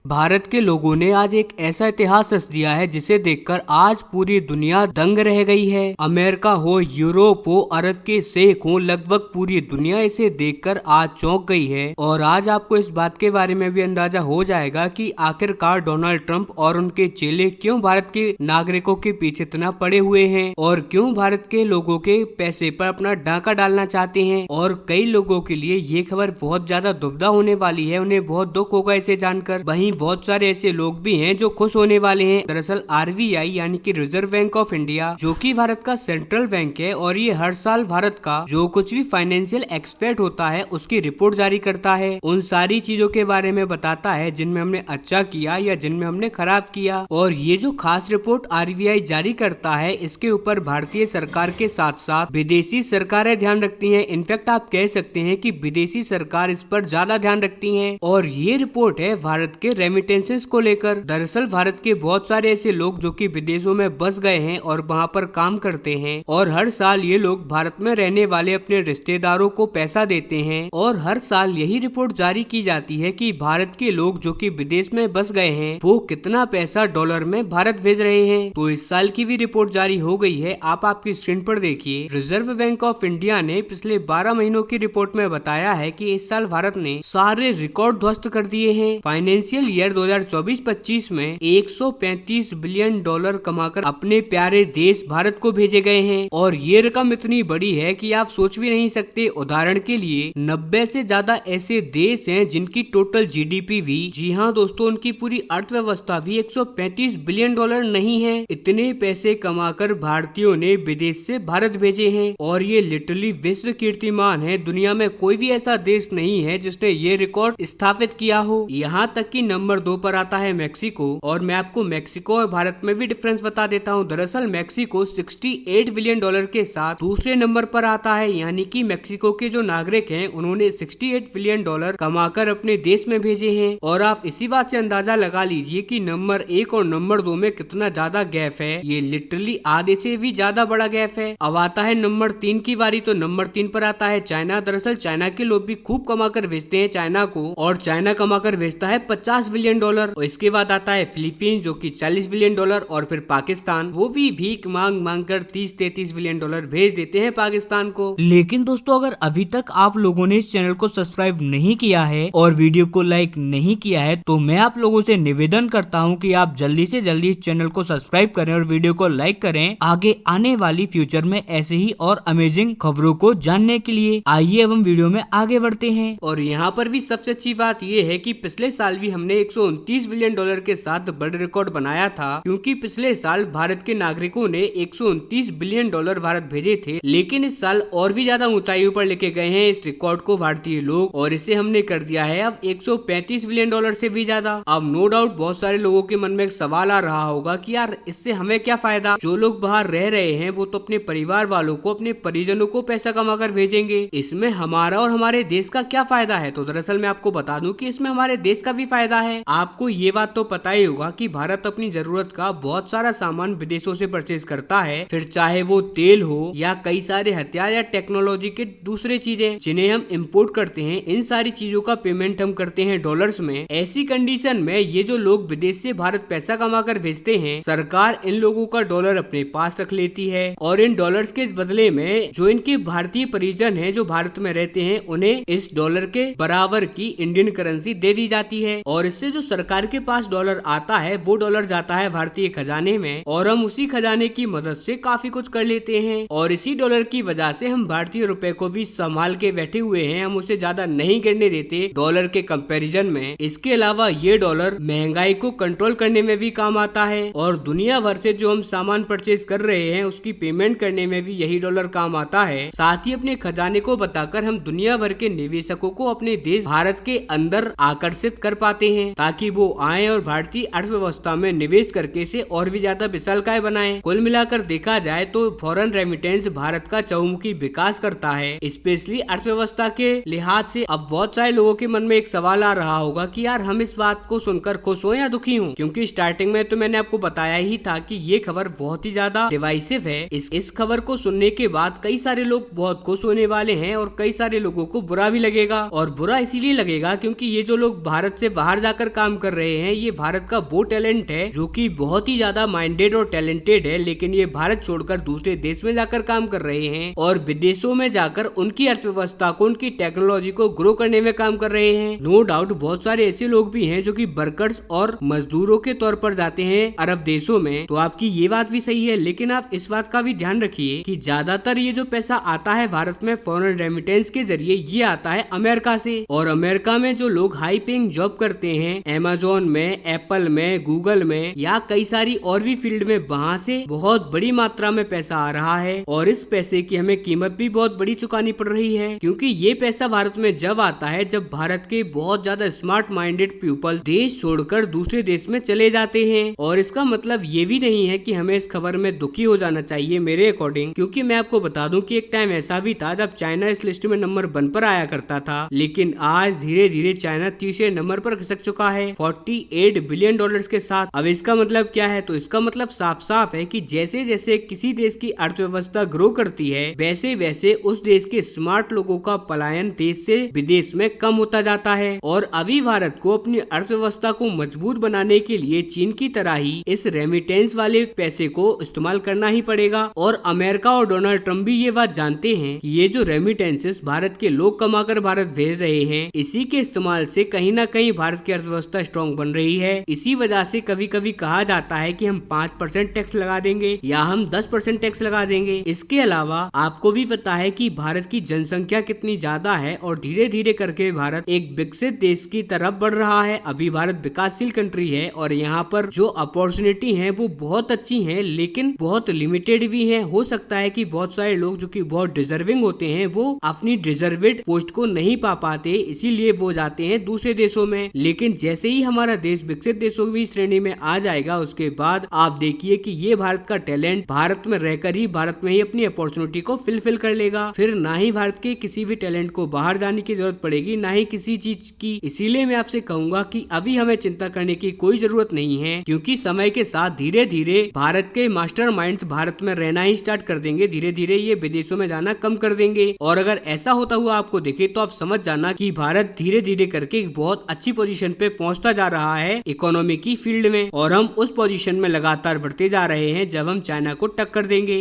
भारत के लोगों ने आज एक ऐसा इतिहास रच दिया है जिसे देखकर आज पूरी दुनिया दंग रह गई है। अमेरिका हो, यूरोप हो, अरब के शेख हो, लगभग पूरी दुनिया इसे देखकर आज चौंक गई है। और आज आपको इस बात के बारे में भी अंदाजा हो जाएगा कि आखिरकार डोनाल्ड ट्रंप और उनके चेले क्यों भारत के नागरिकों के पीछे इतना पड़े हुए हैं और क्यों भारत के लोगों के पैसे पर अपना डाका डालना चाहते हैं। और कई लोगों के लिए ये खबर बहुत ज्यादा दुविधा होने वाली है, उन्हें बहुत दुख होगा इसे जानकर। वहीं बहुत सारे ऐसे लोग भी हैं जो खुश होने वाले हैं। दरअसल आरबीआई यानी कि रिजर्व बैंक ऑफ इंडिया, जो कि भारत का सेंट्रल बैंक है, और ये हर साल भारत का जो कुछ भी फाइनेंशियल एक्सपेक्ट होता है उसकी रिपोर्ट जारी करता है। उन सारी चीजों के बारे में बताता है जिनमें हमने अच्छा किया या जिनमें हमने खराब किया। और ये जो खास रिपोर्ट आरबीआई जारी करता है, इसके ऊपर भारतीय सरकार के साथ साथ विदेशी सरकारें ध्यान रखती हैं। इनफैक्ट आप कह सकते हैं कि विदेशी सरकार इस पर ज्यादा ध्यान रखती हैं। और ये रिपोर्ट है भारत के रेमिटेंसेस को लेकर। दरअसल भारत के बहुत सारे ऐसे लोग जो कि विदेशों में बस गए हैं और वहाँ पर काम करते हैं, और हर साल ये लोग भारत में रहने वाले अपने रिश्तेदारों को पैसा देते हैं। और हर साल यही रिपोर्ट जारी की जाती है कि भारत के लोग जो कि विदेश में बस गए हैं वो कितना पैसा डॉलर में भारत भेज रहे हैं। तो इस साल की भी रिपोर्ट जारी हो गई है, आप आपकी स्क्रीन पर देखिए। रिजर्व बैंक ऑफ इंडिया ने पिछले 12 महीनों की रिपोर्ट में बताया है कि इस साल भारत ने सारे रिकॉर्ड ध्वस्त कर दिए हैं। फाइनेंशियल ईयर 2024-25 में 135 बिलियन डॉलर कमाकर अपने प्यारे देश भारत को भेजे गए हैं। और ये रकम इतनी बड़ी है कि आप सोच भी नहीं सकते। उदाहरण के लिए 90 से ज्यादा ऐसे देश हैं जिनकी टोटल जीडीपी भी, जी हाँ दोस्तों, उनकी पूरी अर्थव्यवस्था भी 135 बिलियन डॉलर नहीं है। इतने पैसे कमाकर भारतीयों ने विदेश से भारत भेजे हैं और ये लिटरली विश्व कीर्तिमान है। दुनिया में कोई भी ऐसा देश नहीं है जिसने ये रिकॉर्ड स्थापित किया हो। यहाँ तक कि नंबर 2 पर आता है मैक्सिको। और मैं आपको मैक्सिको और भारत में भी डिफरेंस बता देता हूँ। दरअसल मैक्सिको 68 बिलियन डॉलर के साथ दूसरे नंबर पर आता है, यानी कि मैक्सिको के जो नागरिक हैं उन्होंने 68 बिलियन डॉलर कमाकर अपने देश में भेजे हैं। और आप इसी बात से अंदाजा लगा लीजिए कि नंबर 1 और नंबर 2 में कितना ज्यादा गैप है। ये लिटरली आधे से भी ज्यादा बड़ा गैप है। अब आता है नंबर 3 की बारी। तो नंबर 3 पर आता है चाइना। दरअसल चाइना के लोग भी खूब कमाकर भेजते हैं चाइना को, और चाइना कमाकर भेजता है 50 बिलियन डॉलर। और इसके बाद आता है फिलीपींस जो कि 40 बिलियन डॉलर, और फिर पाकिस्तान, वो भी भीख मांग मांग कर 30-33 बिलियन डॉलर भेज देते हैं पाकिस्तान को। लेकिन दोस्तों, अगर अभी तक आप लोगों ने इस चैनल को सब्सक्राइब नहीं किया है और वीडियो को लाइक नहीं किया है, तो मैं आप लोगों से निवेदन करता हूं कि आप जल्दी से जल्दी इस चैनल को सब्सक्राइब करें और वीडियो को लाइक करें, आगे आने वाली फ्यूचर में ऐसे ही और अमेजिंग खबरों को जानने के लिए। आइए अब हम वीडियो में आगे बढ़ते हैं। और यहाँ पर भी सबसे अच्छी बात ये है कि पिछले साल भी हमने 129 बिलियन डॉलर के साथ बड़ा रिकॉर्ड बनाया था, क्योंकि पिछले साल भारत के नागरिकों ने 129 बिलियन डॉलर भारत भेजे थे। लेकिन इस साल और भी ज्यादा ऊंचाई पर लेके गए हैं इस रिकॉर्ड को भारतीय लोग, और इसे हमने कर दिया है अब 135 बिलियन डॉलर से भी ज्यादा। अब नो डाउट बहुत सारे लोगों के मन में एक सवाल आ रहा होगा कि यार इससे हमें क्या फायदा। जो लोग बाहर रह रहे हैं वो तो अपने परिवार वालों को, अपने परिजनों को पैसा कमाकर भेजेंगे, इसमें हमारा और हमारे देश का क्या फायदा है। तो दरअसल मैं आपको बता दूं कि इसमें हमारे देश का भी फायदा है। आपको ये बात तो पता ही होगा कि भारत अपनी जरूरत का बहुत सारा सामान विदेशों से परचेज करता है, फिर चाहे वो तेल हो या कई सारे हथियार या टेक्नोलॉजी के दूसरे चीजें जिन्हें हम इम्पोर्ट करते हैं। इन सारी चीजों का पेमेंट हम करते हैं डॉलर्स में। ऐसी कंडीशन में ये जो लोग विदेश से भारत पैसा कमाकर भेजते हैं, सरकार इन लोगों का डॉलर अपने पास रख लेती है, और इन डॉलर्स के बदले में जो इनके भारतीय परिजन हैं जो भारत में रहते हैं, उन्हें इस डॉलर के बराबर की इंडियन करेंसी दे दी जाती है। और इससे जो सरकार के पास डॉलर आता है वो डॉलर जाता है भारतीय खजाने में, और हम उसी खजाने की मदद से काफी कुछ कर लेते हैं। और इसी डॉलर की वजह से हम भारतीय रुपए को भी संभाल के बैठे हुए हैं, हम उसे ज्यादा नहीं गिरने देते डॉलर के कंपैरिजन में। इसके अलावा ये डॉलर महंगाई को कंट्रोल करने में भी काम आता है, और दुनिया भर से जो हम सामान परचेज कर रहे हैं उसकी पेमेंट करने में भी यही डॉलर काम आता है। साथ ही अपने खजाने को बताकर हम दुनिया भर के निवेशकों को अपने देश भारत के अंदर आकर्षित कर पाते हैं, ताकि वो आए और भारतीय अर्थव्यवस्था में निवेश करके इसे और भी ज्यादा विशालकाय बनाएं। कुल मिलाकर देखा जाए तो फॉरेन रेमिटेंस भारत का चहुमुखी विकास करता है, स्पेशली अर्थव्यवस्था के लिहाज से। अब बहुत सारे लोगों के मन में एक सवाल आ रहा होगा कि यार हम इस बात को सुनकर खुश हो या दुखी हो, क्योंकि स्टार्टिंग में तो मैंने आपको बताया ही था कि ये खबर बहुत ही ज्यादा डिवाइसिव है। इस खबर को सुनने के बाद कई सारे लोग बहुत खुश होने वाले हैं और कई सारे लोगों को बुरा भी लगेगा। और बुरा इसीलिए लगेगा क्योंकि ये जो लोग भारत से बाहर जाकर जाकर काम कर रहे हैं। ये भारत का वो टैलेंट है जो कि बहुत ही ज्यादा माइंडेड और टैलेंटेड है, लेकिन ये भारत छोड़कर दूसरे देश में जाकर काम कर रहे हैं और विदेशों में जाकर उनकी अर्थव्यवस्था को, उनकी टेक्नोलॉजी को ग्रो करने में काम कर रहे हैं। नो डाउट बहुत सारे ऐसे लोग भी हैं जो कि वर्कर्स और मजदूरों के तौर पर जाते हैं अरब देशों में, तो आपकी ये बात भी सही है, लेकिन आप इस बात का भी ध्यान रखिए कि ज्यादातर ये जो पैसा आता है भारत में फॉरेन रेमिटेंस के जरिए, ये आता है अमेरिका से। और अमेरिका में जो लोग हाई पेइंग जॉब करते हैं, अमेजोन में, एप्पल में, गूगल में या कई सारी और भी फील्ड में, वहाँ से बहुत बड़ी मात्रा में पैसा आ रहा है और इस पैसे की हमें कीमत भी बहुत बड़ी चुकानी पड़ रही है, क्योंकि ये पैसा भारत में जब आता है जब भारत के बहुत ज्यादा स्मार्ट माइंडेड पीपल देश छोड़कर दूसरे देश में चले जाते हैं। और इसका मतलब ये भी नहीं है कि हमें इस खबर में दुखी हो जाना चाहिए मेरे अकॉर्डिंग, क्योंकि मैं आपको बता दूं कि एक टाइम ऐसा भी था जब चाइना इस लिस्ट में नंबर 1 पर आया करता था, लेकिन आज धीरे धीरे चाइना तीसरे नंबर पर खिसक चुका है $48 बिलियन के साथ। अब इसका मतलब क्या है? तो इसका मतलब साफ साफ है कि जैसे जैसे किसी देश की अर्थव्यवस्था ग्रो करती है, वैसे वैसे उस देश के स्मार्ट लोगों का पलायन देश से विदेश में कम होता जाता है। और अभी भारत को अपनी अर्थव्यवस्था को मजबूत बनाने के लिए चीन की तरह ही इस रेमिटेंस वाले पैसे को इस्तेमाल करना ही पड़ेगा। और अमेरिका और डोनाल्ड ट्रम्प भी ये बात जानते हैं कि ये जो रेमिटेंसेस भारत के लोग कमाकर भारत भेज रहे हैं, इसी के इस्तेमाल से कहीं ना कहीं भारत की अर्थव्यवस्था स्ट्रॉन्ग बन रही है। इसी वजह से कभी कभी कहा जाता है कि हम 5% टैक्स लगा देंगे या हम 10% टैक्स लगा देंगे। इसके अलावा आपको भी पता है कि भारत की जनसंख्या कितनी ज्यादा है और धीरे धीरे करके भारत एक विकसित देश की तरफ बढ़ रहा है। अभी भारत विकासशील कंट्री है और यहाँ पर जो अपॉर्चुनिटी है वो बहुत अच्छी है, लेकिन बहुत लिमिटेड भी है। हो सकता है कि बहुत सारे लोग जो कि बहुत डिजर्विंग होते हैं वो अपनी डिजर्वेड पोस्ट को नहीं पा पाते, इसीलिए वो जाते हैं दूसरे देशों में। लेकिन जैसे ही हमारा देश विकसित देशों की श्रेणी में आ जाएगा, उसके बाद आप देखिए कि ये भारत का टैलेंट भारत में रहकर ही भारत में ही अपनी अपॉर्चुनिटी को फिल कर लेगा। फिर ना ही भारत के किसी भी टैलेंट को बाहर जाने की जरूरत पड़ेगी, ना ही किसी चीज की। इसीलिए मैं आपसे कहूंगा कि अभी हमें चिंता करने की कोई जरूरत नहीं है, क्योंकि समय के साथ धीरे धीरे भारत के मास्टरमाइंड्स भारत में रहना ही स्टार्ट कर देंगे। धीरे धीरे ये विदेशों में जाना कम कर देंगे और अगर ऐसा होता हुआ आपको दिखे तो आप समझ जाना कि भारत धीरे धीरे करके बहुत अच्छी पोजीशन पे पहुंचता जा रहा है इकोनॉमी की फील्ड में, और हम उस पोजीशन में लगातार बढ़ते जा रहे हैं जब हम चाइना को टक्कर देंगे।